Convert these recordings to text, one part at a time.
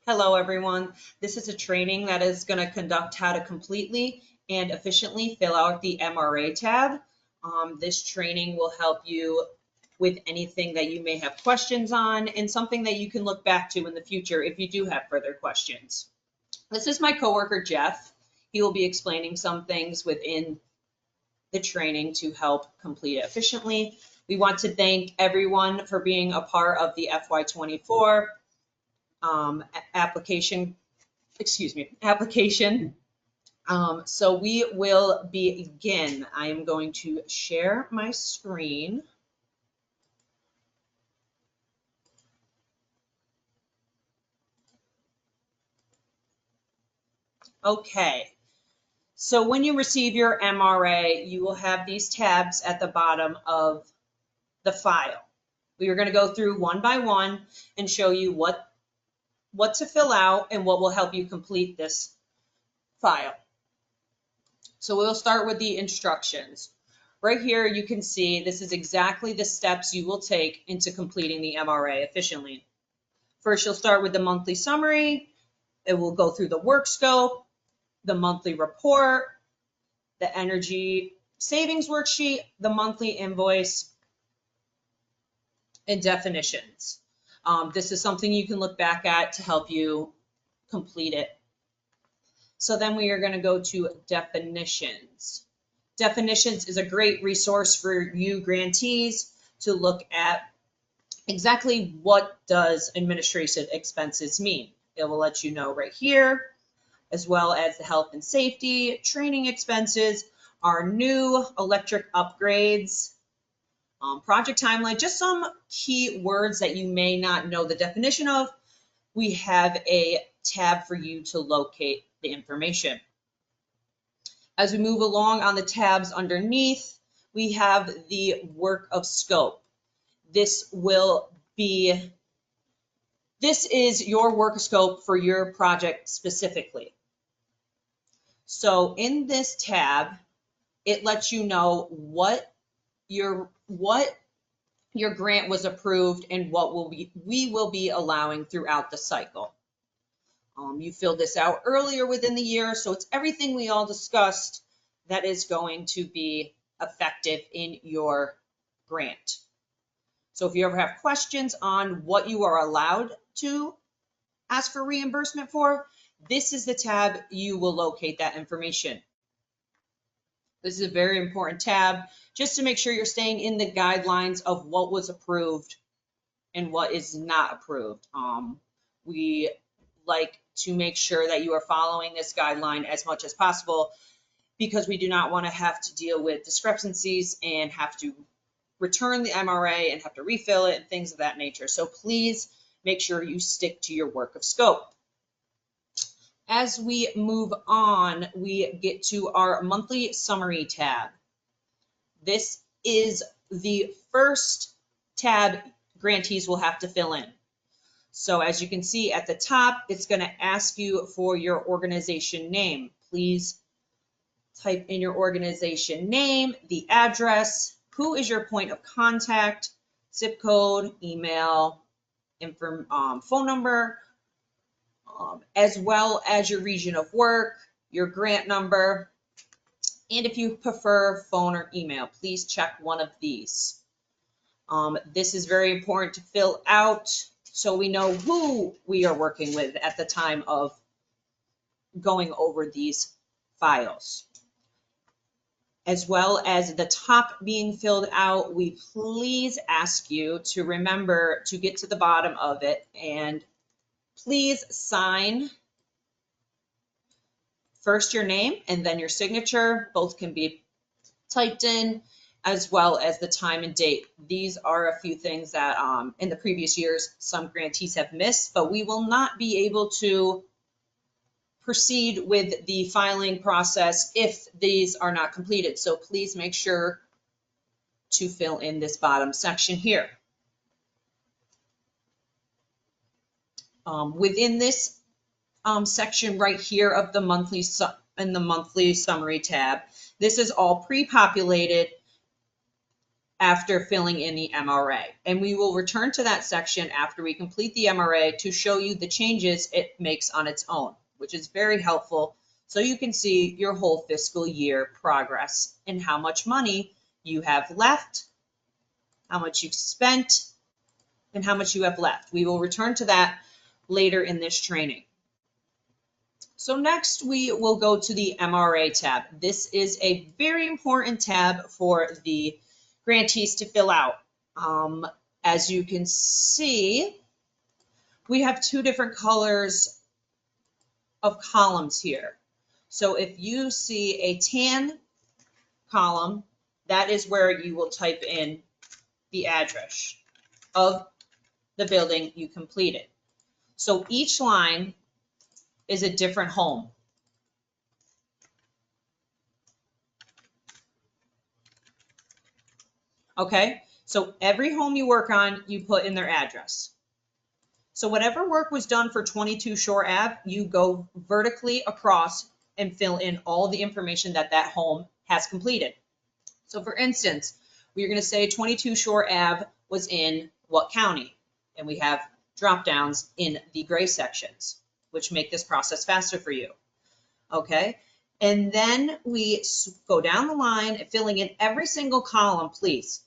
Hello, everyone. This is a training that is going to conduct how to completely and efficiently fill out the MRA tab. This training will help you with anything that you may have questions on and something that you can look back to in the future if you do have further questions. This is my coworker, Jeff. He will be explaining some things within the training to help complete it efficiently. We want to thank everyone for being a part of the FY24 application. So we will begin. I am going to share my screen. Okay. So when you receive your MRA, you will have these tabs at the bottom of the file. We are going to go through one by one and show you what to fill out and what will help you complete this file. So we'll start with the instructions. Right here you can see this is exactly the steps you will take into completing the MRA efficiently. First, you'll start with the monthly summary. It will go through the work scope, the monthly report, the energy savings worksheet, the monthly invoice, and definitions. This is something you can look back at to help you complete it. So then we are going to go to definitions. Definitions is a great resource for you grantees to look at exactly what does administrative expenses mean. It will let you know right here, as well as the health and safety, training expenses, our new electric upgrades, project timeline, just some key words that you may not know the definition of. We have a tab for you to locate the information. As we move along on the tabs underneath, we have the work of scope. This is your work scope for your project specifically. So in this tab, it lets you know what your grant was approved and what we will be allowing throughout the cycle. You filled this out earlier within the year, so it's everything we all discussed that is going to be effective in your grant. So if you ever have questions on what you are allowed to ask for reimbursement for, this is the tab you will locate that information. This is a very important tab just to make sure you're staying in the guidelines of what was approved and what is not approved. We like to make sure that you are following this guideline as much as possible because we do not want to have to deal with discrepancies and have to return the MRA and have to refill it and things of that nature. So please make sure you stick to your work of scope. As we move on, we get to our monthly summary tab. This is the first tab grantees will have to fill in. So as you can see at the top, it's going to ask you for your organization name. Please type in your organization name, the address, who is your point of contact, zip code, email, phone number, as well as your region of work, your grant number, and if you prefer phone or email, please check one of these. This is very important to fill out so we know who we are working with at the time of going over these files. As well as the top being filled out, we please ask you to remember to get to the bottom of it and please sign first your name and then your signature. Both can be typed in, as well as the time and date. These are a few things that in the previous years some grantees have missed, but we will not be able to proceed with the filing process if these are not completed. So please make sure to fill in this bottom section here. Within this section right here of the monthly summary tab, this is all pre-populated after filling in the MRA. And we will return to that section after we complete the MRA to show you the changes it makes on its own, which is very helpful so you can see your whole fiscal year progress and how much money you have left, how much you've spent, and how much you have left. We will return to that later in this training. So next we will go to the MRA tab. This is a very important tab for the grantees to fill out. As you can see, we have two different colors of columns here. So if you see a tan column, that is where you will type in the address of the building you completed. So each line is a different home. Okay, so every home you work on, you put in their address. So whatever work was done for 22 Shore Ave, you go vertically across and fill in all the information that that home has completed. So for instance, we're going to say 22 Shore Ave was in what county? And we have drop downs in the gray sections, which make this process faster for you. Okay, and then we go down the line, filling in every single column, please.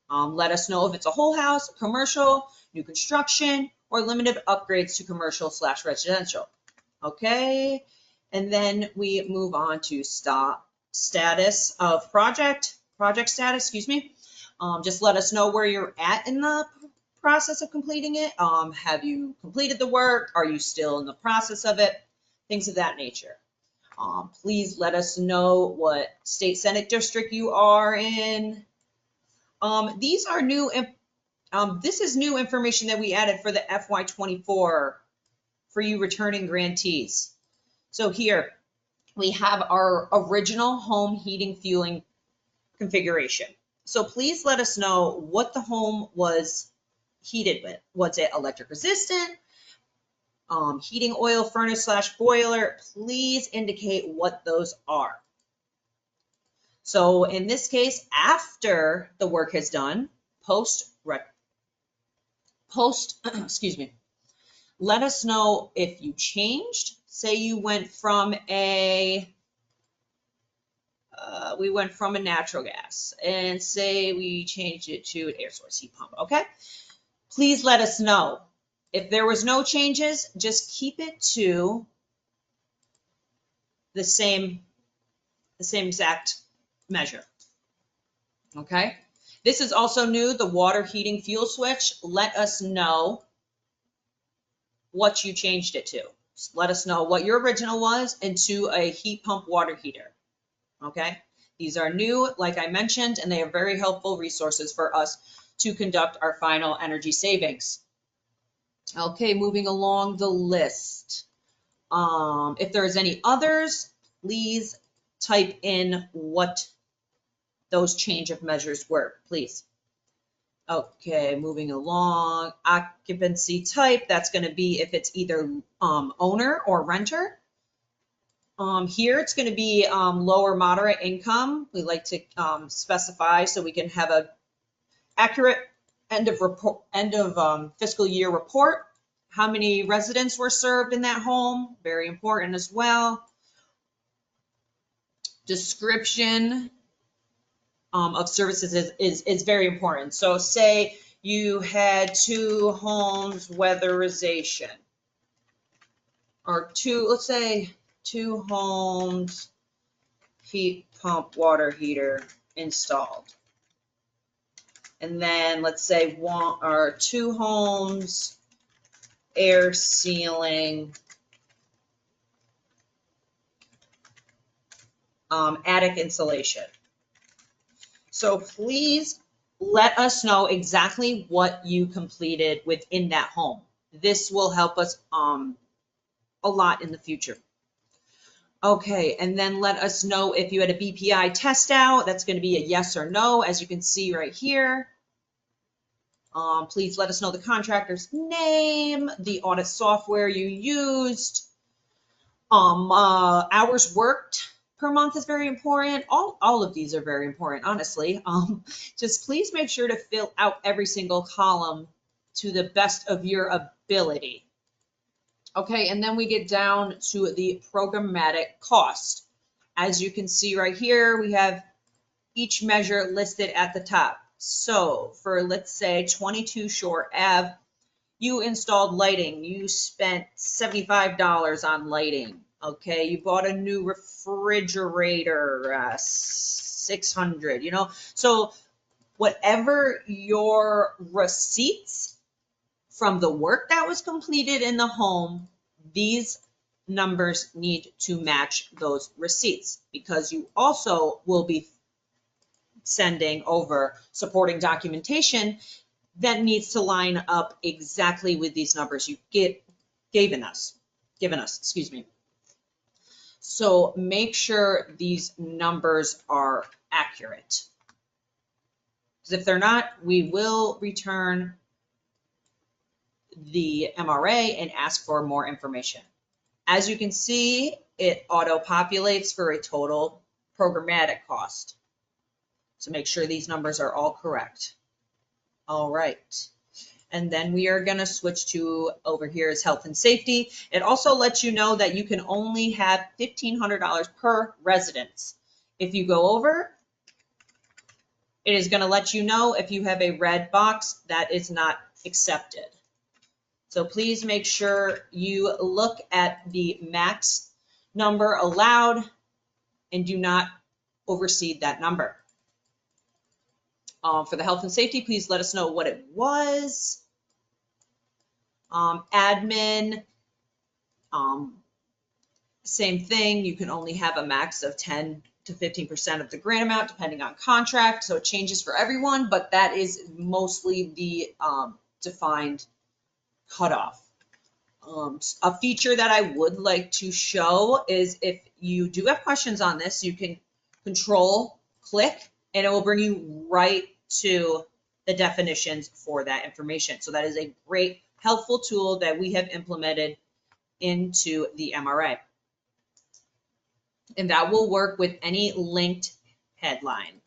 Let us know if it's a whole house, commercial, new construction, or limited upgrades to commercial/residential. Okay, and then we move on to status of project status, excuse me. Just let us know where you're at in the process of completing it. Have you completed the work? Are you still in the process of it? Things of that nature. Please let us know what state senate district you are in. These are new, this is new information that we added for the FY24 for you returning grantees. So here we have our original home heating fueling configuration. So please let us know what the home was heated with. Was it electric resistant? Heating oil furnace/boiler? Please indicate what those are. So in this case, after the work is done, excuse me, let us know if you changed. Say you went from a natural gas, and say we changed it to an air source heat pump. Okay, please let us know. If there was no changes, just keep it to the same exact measure. Okay, this is also new, the water heating fuel switch. Let us know what you changed it to. Let us know what your original was and to a heat pump water heater. Okay, these are new, like I mentioned, and they are very helpful resources for us to conduct our final energy savings. Okay, moving along the list. If there's any others, please type in what those change of measures were, please. Okay, moving along. Occupancy type, that's going to be if it's either owner or renter. Here it's going to be lower moderate income. We like to specify so we can have a accurate end of fiscal year report. How many residents were served in that home? Very important as well. Description of services is very important. So say you had 2 homes weatherization, or let's say 2 homes heat pump water heater installed. And then let's say 1 or 2 homes air sealing, attic insulation. So please let us know exactly what you completed within that home. This will help us a lot in the future. Okay, and then let us know if you had a BPI test out. That's going to be a yes or no, as you can see right here. Please let us know the contractor's name, the audit software you used, hours worked, per month is very important. All of these are very important, honestly. Just please make sure to fill out every single column to the best of your ability. Okay, and then we get down to the programmatic cost. As you can see right here, we have each measure listed at the top. So for, let's say, 22 Shore Ave, you installed lighting. You spent $75 on lighting. Okay, you bought a new refrigerator, 600, you know. So whatever your receipts from the work that was completed in the home, these numbers need to match those receipts, because you also will be sending over supporting documentation that needs to line up exactly with these numbers you given us, excuse me. So make sure these numbers are accurate, because if they're not, we will return the MRA and ask for more information. As you can see, it auto-populates for a total programmatic cost. So make sure these numbers are all correct. All right. And then we are going to switch to over here is health and safety. It also lets you know that you can only have $1,500 per residence. If you go over, it is going to let you know if you have a red box that is not accepted. So please make sure you look at the max number allowed and do not overseed that number. For the health and safety, please let us know what it was. Admin, same thing. You can only have a max of 10 to 15% of the grant amount, depending on contract. So it changes for everyone, but that is mostly the defined cutoff. A feature that I would like to show is if you do have questions on this, you can control click and it will bring you right to the definitions for that information. So that is a great helpful tool that we have implemented into the MRA. And that will work with any linked headline.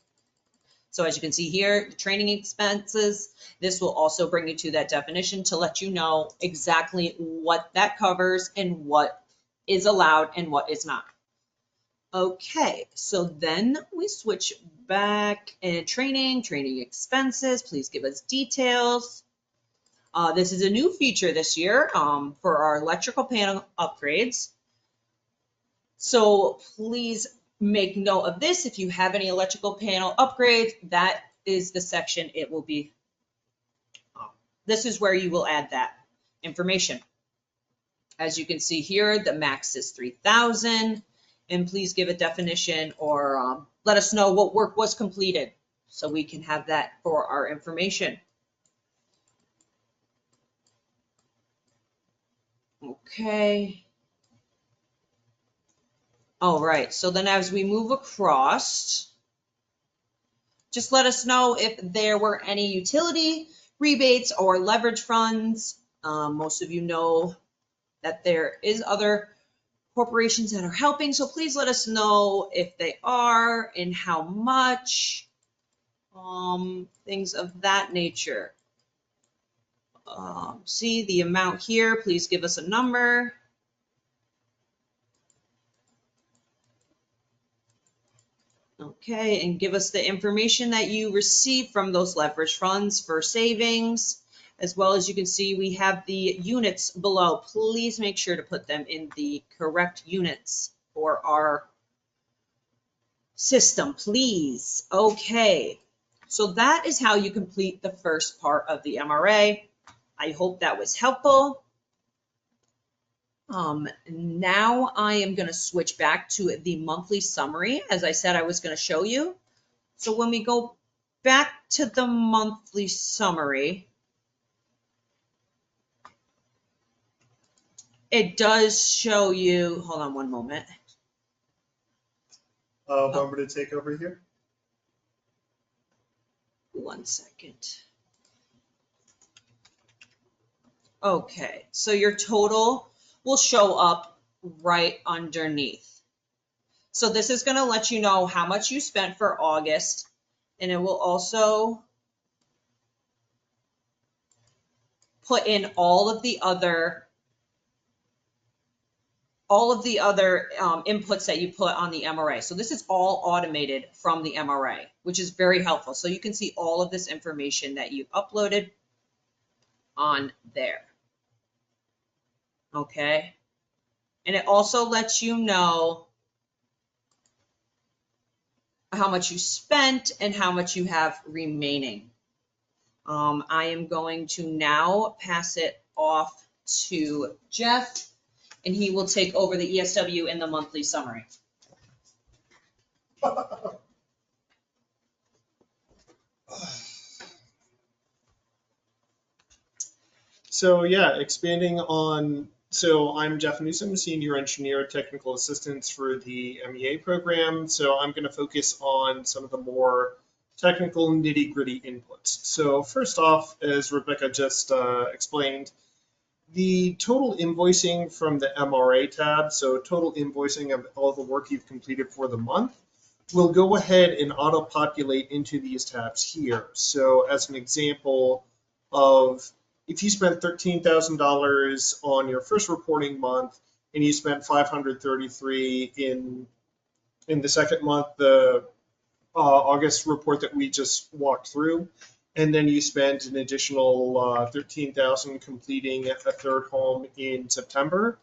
So as you can see here, the training expenses, this will also bring you to that definition to let you know exactly what that covers and what is allowed and what is not. Okay, so then we switch back and training expenses. Please give us details. This is a new feature this year for our electrical panel upgrades. So please make note of this. If you have any electrical panel upgrades, that is the section it will be. This is where you will add that information. As you can see here, the max is 3,000, and please give a definition or let us know what work was completed so we can have that for our information. Okay. All right, so then as we move across, just let us know if there were any utility rebates or leverage funds. Most of you know that there is other corporations that are helping, so please let us know if they are and how much, things of that nature. See the amount here, please give us a number. Okay, and give us the information that you receive from those leverage funds for savings. As well as you can see, we have the units below. Please make sure to put them in the correct units for our system, please. Okay, so that is how you complete the first part of the MRA. I hope that was helpful. Now I am going to switch back to the monthly summary, as I said I was going to show you. So when we go back to the monthly summary, it does show you, hold on one moment. Want me to take over here? 1 second. Okay, so your total will show up right underneath. So this is going to let you know how much you spent for August, and it will also put in all of the other inputs that you put on the MRA. So this is all automated from the MRA, which is very helpful. So you can see all of this information that you uploaded on there. Okay. And it also lets you know how much you spent and how much you have remaining. I am going to now pass it off to Jeff, and he will take over the ESW and the monthly summary. So yeah, expanding on, so I'm Jeff Newsom, Senior Engineer Technical Assistant for the MEA program. So I'm going to focus on some of the more technical nitty-gritty inputs. So first off, as Rebecca just explained, the total invoicing from the MRA tab, so total invoicing of all the work you've completed for the month, will go ahead and auto-populate into these tabs here. So as an example of, if you spent $13,000 on your first reporting month and you spent $533 in the second month, the August report that we just walked through, and then you spent an additional $13,000 completing a third home in September,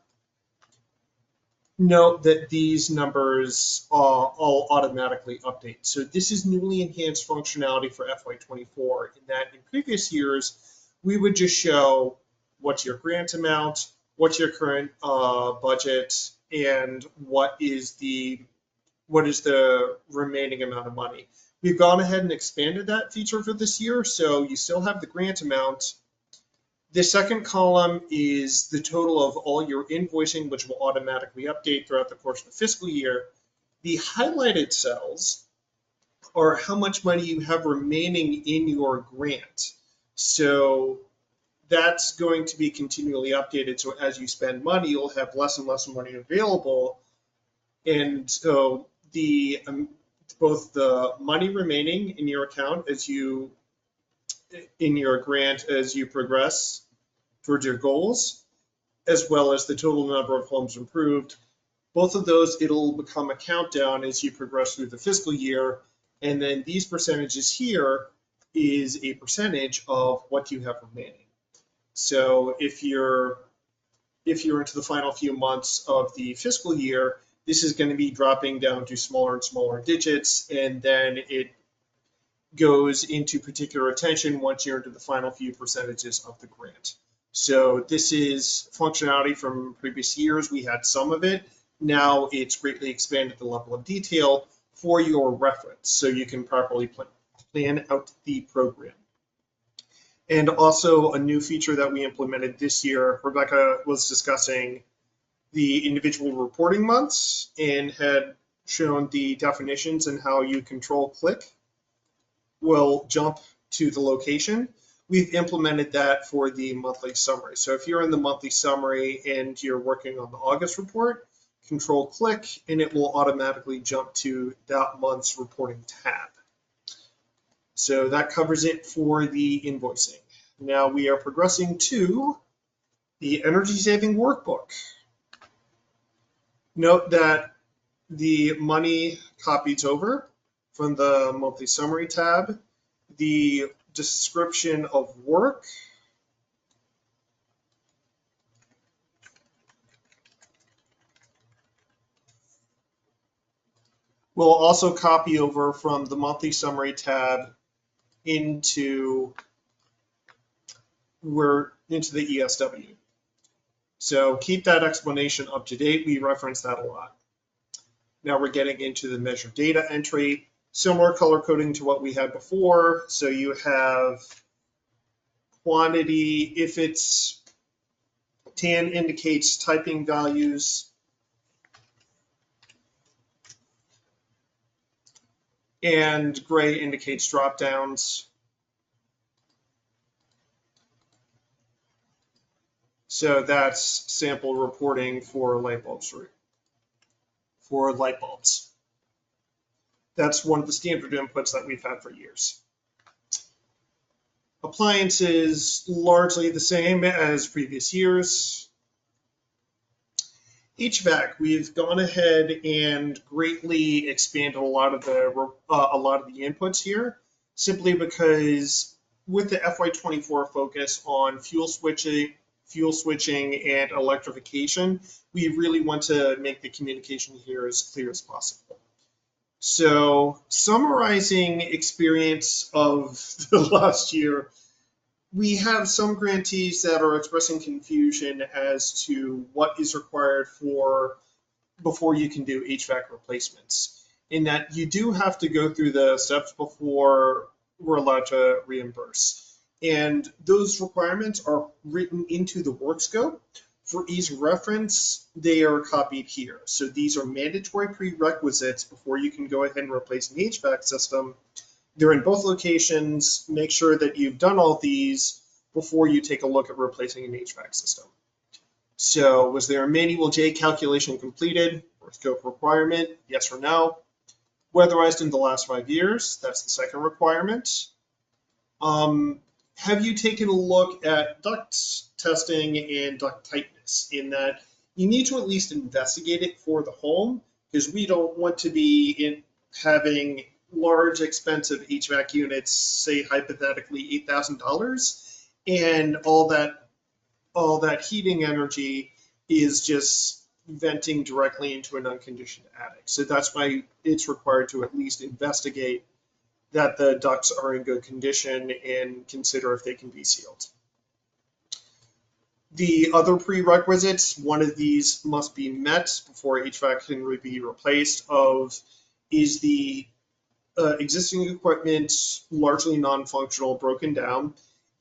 note that these numbers all automatically update. So this is newly enhanced functionality for FY24, in that in previous years, we would just show what's your grant amount, what's your current budget, and what is the remaining amount of money. We've gone ahead and expanded that feature for this year, so you still have the grant amount. The second column is the total of all your invoicing, which will automatically update throughout the course of the fiscal year. The highlighted cells are how much money you have remaining in your grant. So that's going to be continually updated. So as you spend money, you'll have less and less money available. And so both the money remaining in your account in your grant as you progress towards your goals, as well as the total number of homes improved. Both of those, it'll become a countdown as you progress through the fiscal year. And then these percentages here is a percentage of what you have remaining. So if you're into the final few months of the fiscal year, this is going to be dropping down to smaller and smaller digits, and then it goes into particular attention once you're into the final few percentages of the grant. So this is functionality from previous years. We had some of it. Now it's greatly expanded the level of detail for your reference, so you can properly plan out the program. And also a new feature that we implemented this year, Rebecca was discussing the individual reporting months and had shown the definitions and how you control click will jump to the location. We've implemented that for the monthly summary. So if you're in the monthly summary and you're working on the August report, control click and it will automatically jump to that month's reporting tab. So that covers it for the invoicing. Now we are progressing to the energy saving workbook. Note that the money copies over from the monthly summary tab. The description of work will also copy over from the monthly summary tab into the ESW. So keep that explanation up to date. We reference that a lot. Now we're getting into the measure data entry, similar color coding to what we had before. So you have quantity, if it's tan indicates typing values, and gray indicates drop downs. So that's sample reporting for light bulbs for light bulbs. That's one of the standard inputs that we've had for years. Appliances, largely the same as previous years. HVAC, we've gone ahead and greatly expanded a lot of the inputs here, simply because with the FY24 focus on fuel switching, and electrification, we really want to make the communication here as clear as possible. So, summarizing experience of the last year, we have some grantees that are expressing confusion as to what is required before you can do HVAC replacements. In that you do have to go through the steps before we're allowed to reimburse. And those requirements are written into the work scope. For ease of reference, they are copied here. So these are mandatory prerequisites before you can go ahead and replace an HVAC system. They're in both locations. Make sure that you've done all these before you take a look at replacing an HVAC system. So was there a manual J calculation completed or scope requirement? Yes or no? Weatherized in the last 5 years? That's the second requirement. Have you taken a look at duct testing and duct tightness, in that you need to at least investigate it for the home, because we don't want to be having large expensive HVAC units, say hypothetically $8,000, and all that heating energy is just venting directly into an unconditioned attic. So that's why it's required to at least investigate that the ducts are in good condition and consider if they can be sealed. The other prerequisites, one of these must be met before HVAC can be replaced, is the existing equipment largely non-functional, broken down?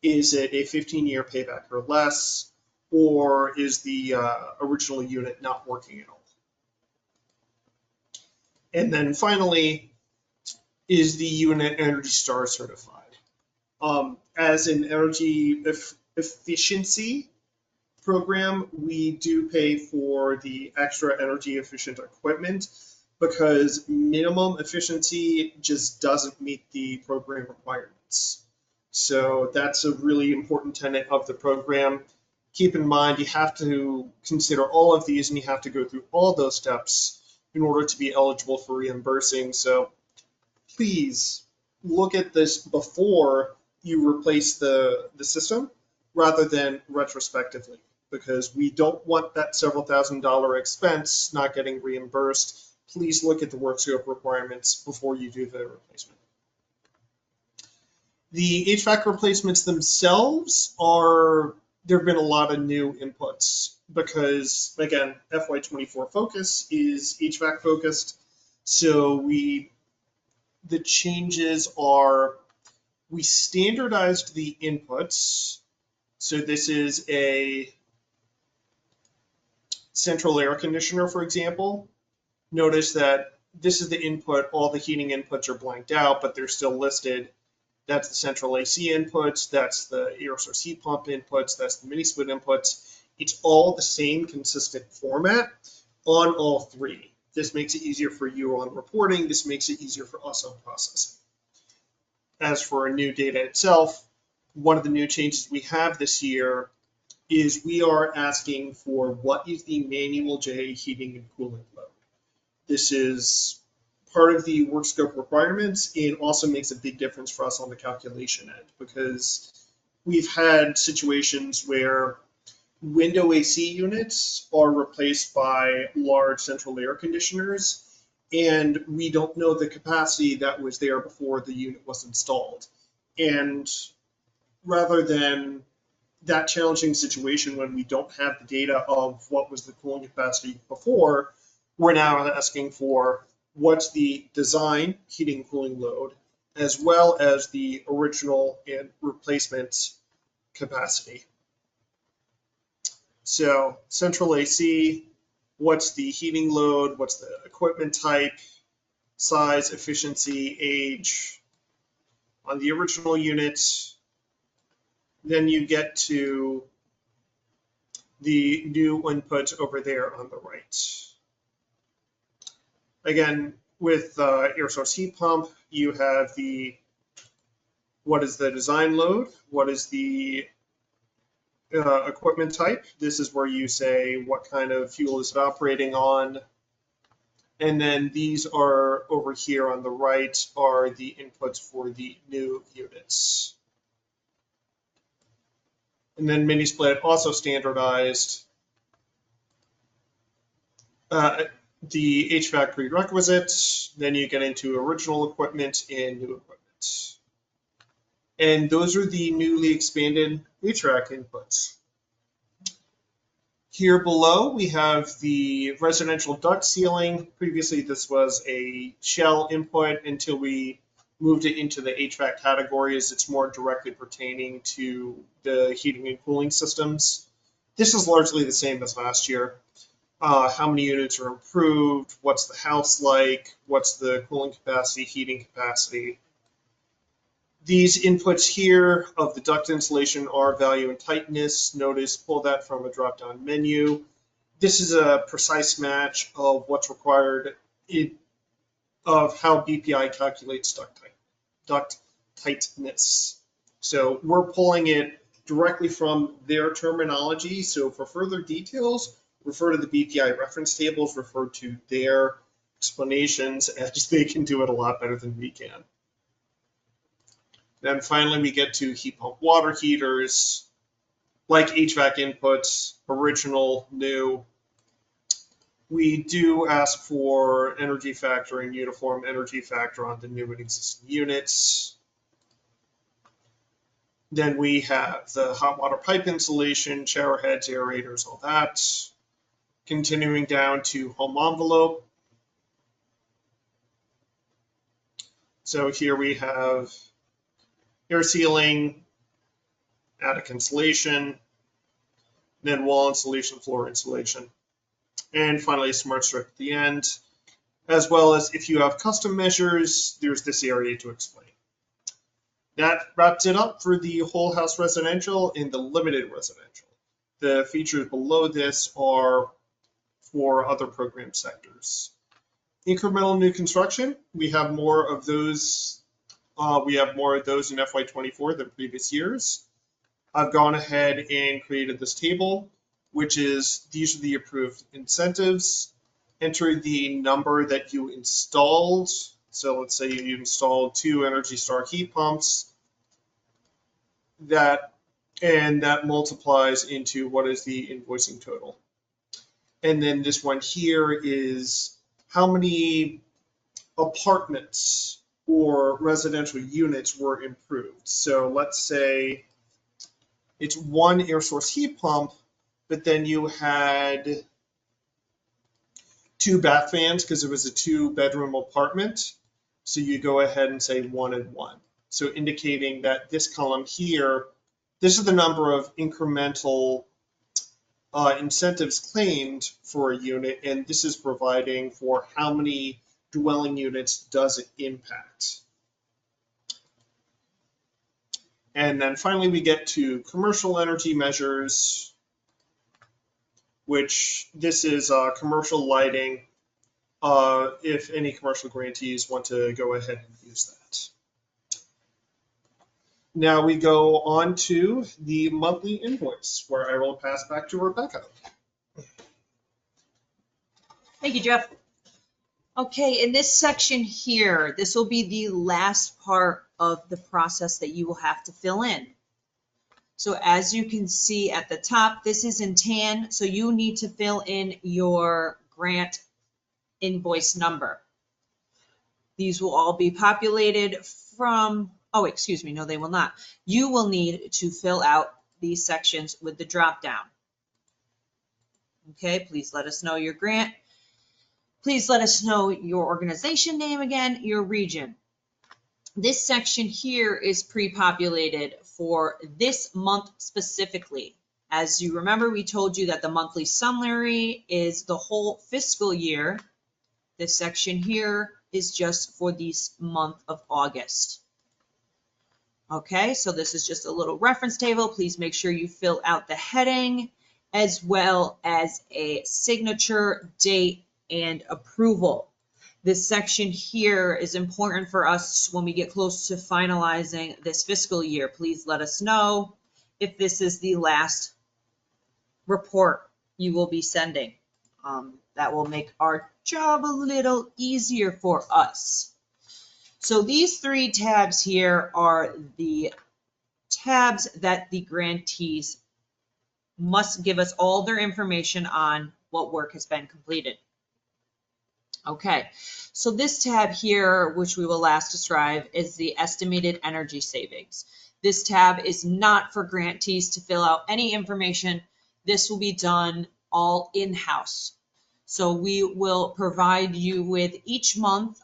Is it a 15-year payback or less? Or is the original unit not working at all? And then finally, is the unit Energy Star certified? As an energy efficiency program, we do pay for the extra energy efficient equipment, because minimum efficiency just doesn't meet the program requirements. So that's a really important tenet of the program. Keep in mind, you have to consider all of these, and you have to go through all those steps in order to be eligible for reimbursing. So please look at this before you replace the system rather than retrospectively, because we don't want that several $1,000 expense not getting reimbursed. Please look at the work scope requirements before you do the replacement. The HVAC replacements themselves there have been a lot of new inputs, because again, FY24 focus is HVAC focused. So the changes are, we standardized the inputs. So this is a central air conditioner, for example. Notice that this is the input, all the heating inputs are blanked out, but they're still listed. That's the central AC inputs, that's the air source heat pump inputs, that's the mini split inputs. It's all the same consistent format on all three. This makes it easier for you on reporting. This makes it easier for us on processing. As for new data itself, one of the new changes we have this year is we are asking for what is the manual J heating and cooling load. This is part of the work scope requirements. It also makes a big difference for us on the calculation end, because we've had situations where window AC units are replaced by large central air conditioners, and we don't know the capacity that was there before the unit was installed. And rather than that challenging situation when we don't have the data of what was the cooling capacity before, we're now asking for what's the design heating and cooling load, as well as the original and replacement capacity. So central AC, what's the heating load, what's the equipment type, size, efficiency, age on the original unit. Then you get to the new input over there on the right. Again, with air source heat pump, you have what is the design load, what is the equipment type. This is where you say what kind of fuel is it operating on. And then these are over here on the right are the inputs for the new units. And then mini split also standardized the HVAC prerequisites. Then you get into original equipment and new equipment. And those are the newly expanded HVAC inputs. Here below, we have the residential duct sealing. Previously, this was a shell input until we moved it into the HVAC category as it's more directly pertaining to the heating and cooling systems. This is largely the same as last year. How many units are improved? What's the house like? What's the cooling capacity, heating capacity? These inputs here of the duct insulation are value and tightness. Notice, pull that from a drop-down menu. This is a precise match of what's required of how BPI calculates duct tightness. So we're pulling it directly from their terminology. So for further details, refer to the BPI reference tables, refer to their explanations, as they can do it a lot better than we can. Then finally, we get to heat pump water heaters, like HVAC inputs, original, new. We do ask for energy factor and uniform energy factor on the new and existing units. Then we have the hot water pipe insulation, shower heads, aerators, all that. Continuing down to home envelope. So here we have air sealing, attic insulation, then wall insulation, floor insulation, and finally smart strip at the end, as well as if you have custom measures, there's this area to explain. That wraps it up for the whole house residential and the limited residential. The features below this are for other program sectors. Incremental new construction, we have more of those. We have more of those in FY24 than previous years. I've gone ahead and created this table, which is these are the approved incentives. Enter the number that you installed. So let's say you installed 2 Energy Star heat pumps. That multiplies into what is the invoicing total. And then this one here is how many apartments or residential units were improved. So let's say it's 1 air source heat pump, but then you had 2 bath fans because it was a 2-bedroom apartment. So you go ahead and say 1 and 1. So indicating that this column here, this is the number of incremental incentives claimed for a unit, and this is providing for how many dwelling units does it impact. And then finally we get to commercial energy measures, which this is commercial lighting, if any commercial grantees want to go ahead and use that. Now we go on to the monthly invoice, where I will pass back to Rebecca. Thank you, Jeff. Okay, in this section here, this will be the last part of the process that you will have to fill in. So as you can see at the top, this is in tan, so you need to fill in your grant invoice number. These will all be populated from, oh, excuse me, no, they will not. You will need to fill out these sections with the drop down. Okay, please let us know your grant. Please let us know your organization name again, your region. This section here is pre-populated for this month specifically. As you remember, we told you that the monthly summary is the whole fiscal year. This section here is just for this month of August. Okay, so this is just a little reference table. Please make sure you fill out the heading as well as a signature, date, and approval. This section here is important for us when we get close to finalizing this fiscal year. Please let us know if this is the last report you will be sending. That will make our job a little easier for us. So these 3 tabs here are the tabs that the grantees must give us all their information on what work has been completed. Okay, so this tab here, which we will last describe, is the estimated energy savings. This tab is not for grantees to fill out any information. This will be done all in-house. So we will provide you with each month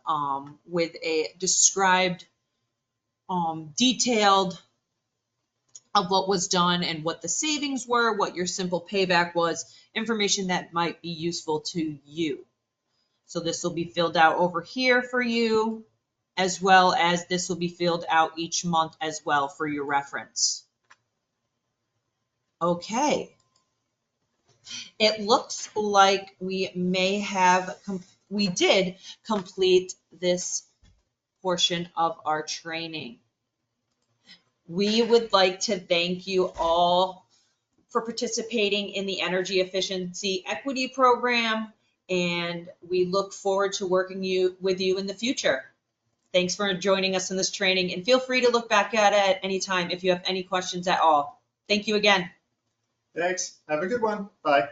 with a described, detailed of what was done and what the savings were, what your simple payback was, information that might be useful to you. So this will be filled out over here for you, as well as this will be filled out each month as well for your reference. Okay. It looks like we did complete this portion of our training. We would like to thank you all for participating in the Energy Efficiency Equity Program, and we look forward to working with you in the future. Thanks for joining us in this training, and feel free to look back at it at any time if you have any questions at all. Thank you again. Thanks. Have a good one. Bye.